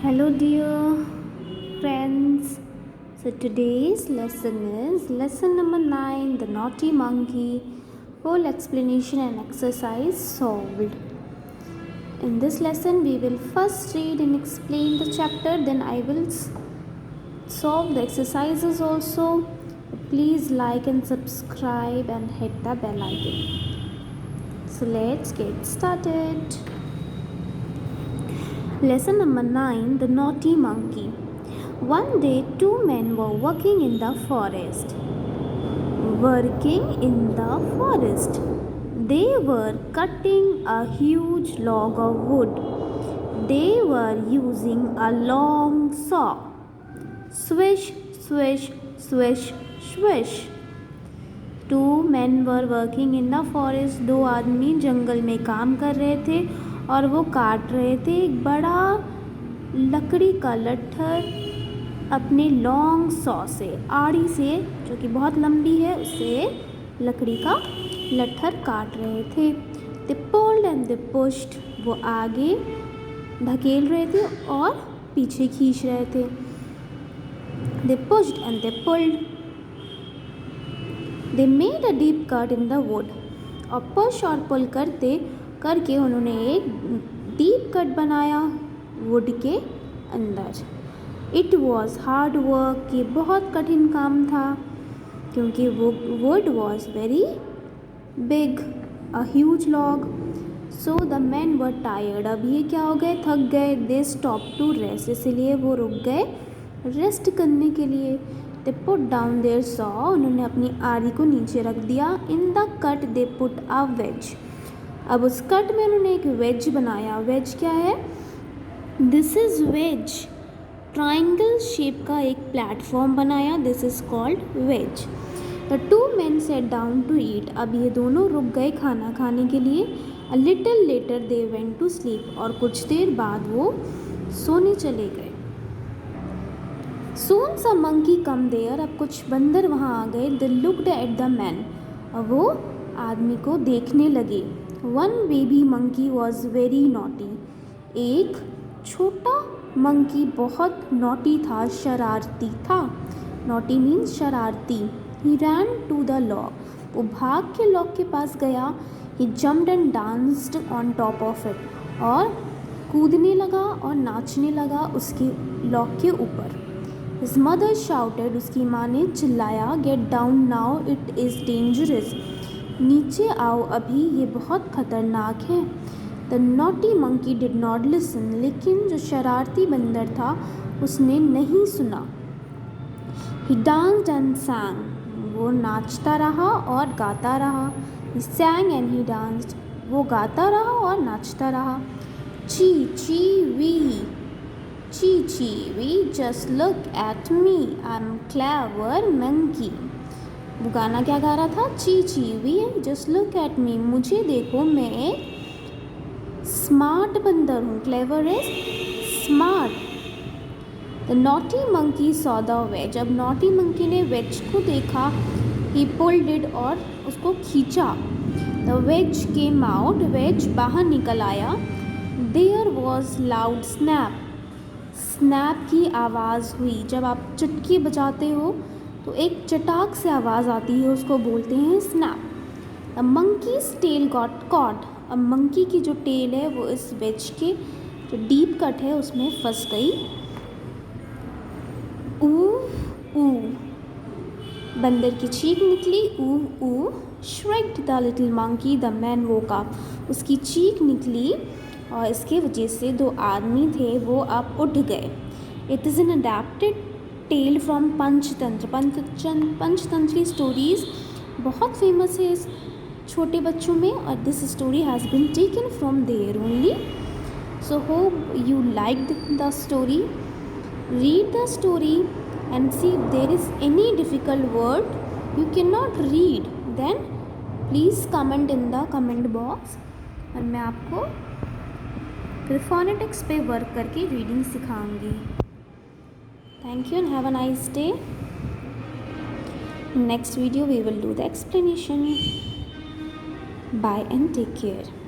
Hello, dear friends. So, today's lesson is lesson number 9, The Naughty Monkey. Whole explanation and exercise solved. In this lesson, we will first read and explain the chapter, then I will solve the exercises also. Please like and subscribe and hit the bell icon. So, let's get started. Lesson number 9, The Naughty Monkey. One day, two men were working in the forest. They were cutting a huge log of wood. They were using a long saw. Swish, swish, swish, swish. Two men were working in the forest. दो आदमी जंगल में काम कर रहे थे और वो काट रहे थे एक बड़ा लकड़ी का लट्ठर अपने लॉन्ग सॉ से, आड़ी से, जो कि बहुत लंबी है, उससे लकड़ी का लट्ठर काट रहे थे. दे पुल्ड एंड दे पुश्ड. वो आगे धकेल रहे थे और पीछे खींच रहे थे. They pushed and they pulled. They made a deep cut in the wood. और पुश और पुल करके उन्होंने एक डीप कट बनाया वुड के अंदर. It was hard work. ये बहुत कठिन काम था क्योंकि वो wood was very big, a huge log. So the man were tired. अब ये क्या हो गए, थक गए. They stop to rest. इसलिए वो रुक गए रेस्ट करने के लिए. They put down there saw. उन्होंने अपनी आरी को नीचे रख दिया. In the cut they put a wedge. अब उस कट में उन्होंने एक वेज बनाया. वेज क्या है? This is wedge. Triangle shape का एक प्लेटफॉर्म बनाया. This is called wedge. The two men sat down to eat. अब ये दोनों रुक गए खाना खाने के लिए. A little later they went to sleep. और कुछ देर बाद वो सोने चले गए. Soon some monkey come there. अब कुछ बंदर वहाँ आ गए. They looked at the man. और वो आदमी को देखने लगे. One baby monkey was very naughty. एक छोटा मंकी बहुत नॉटी था, शरारती था. नॉटी मीन्स शरारती. He ran to the log. वो भाग के लॉग के पास गया. He jumped and danced on top of it. और कूदने लगा और नाचने लगा उसके लॉग के ऊपर. His mother shouted. उसकी माँ ने चिल्लाया, get down now, it is dangerous. नीचे आओ अभी, ये बहुत खतरनाक है. The naughty monkey did not listen. लेकिन जो शरारती बंदर था उसने नहीं सुना. He danced and sang. वो नाचता रहा और गाता रहा. He sang and he danced. वो गाता रहा और नाचता रहा. ची ची we just look at me, I am clever monkey. वो गाना क्या गा रहा था? ची ची we just look at me. मुझे देखो, मैं एक स्मार्ट बंदर हूँ. Clever is smart. The naughty monkey saw the wedge. अब नॉटी मंकी ने वेज को देखा. He pulled it. और उसको खींचा. The wedge came out. Wedge बाहर निकल आया. There was loud snap. Snap की आवाज़ हुई. जब आप चुटकी बजाते हो तो एक चटाक से आवाज़ आती है, उसको बोलते हैं snap. The monkeys tail got caught. अब मंकी की जो टेल है वो इस वेज के जो डीप कट है उसमें फंस गई. ऊ बंदर की चीख निकली. Ooh shrieked the little monkey. The man woke up. उसकी चीख निकली और इसके वजह से दो आदमी थे वो अब उठ गए. It is an adapted tale from Panchatantra. Panchatantra की स्टोरीज़ बहुत फेमस है इस छोटे बच्चों में. और this story has been taken from there only. So hope you liked the story. Read the story and see if there is any difficult word you can not read, then please comment in the comment box. और मैं आपको फिर phonetics पे work करके reading सिखाऊंगी. Thank you and have a nice day. Next video we will do the explanation. Bye and take care.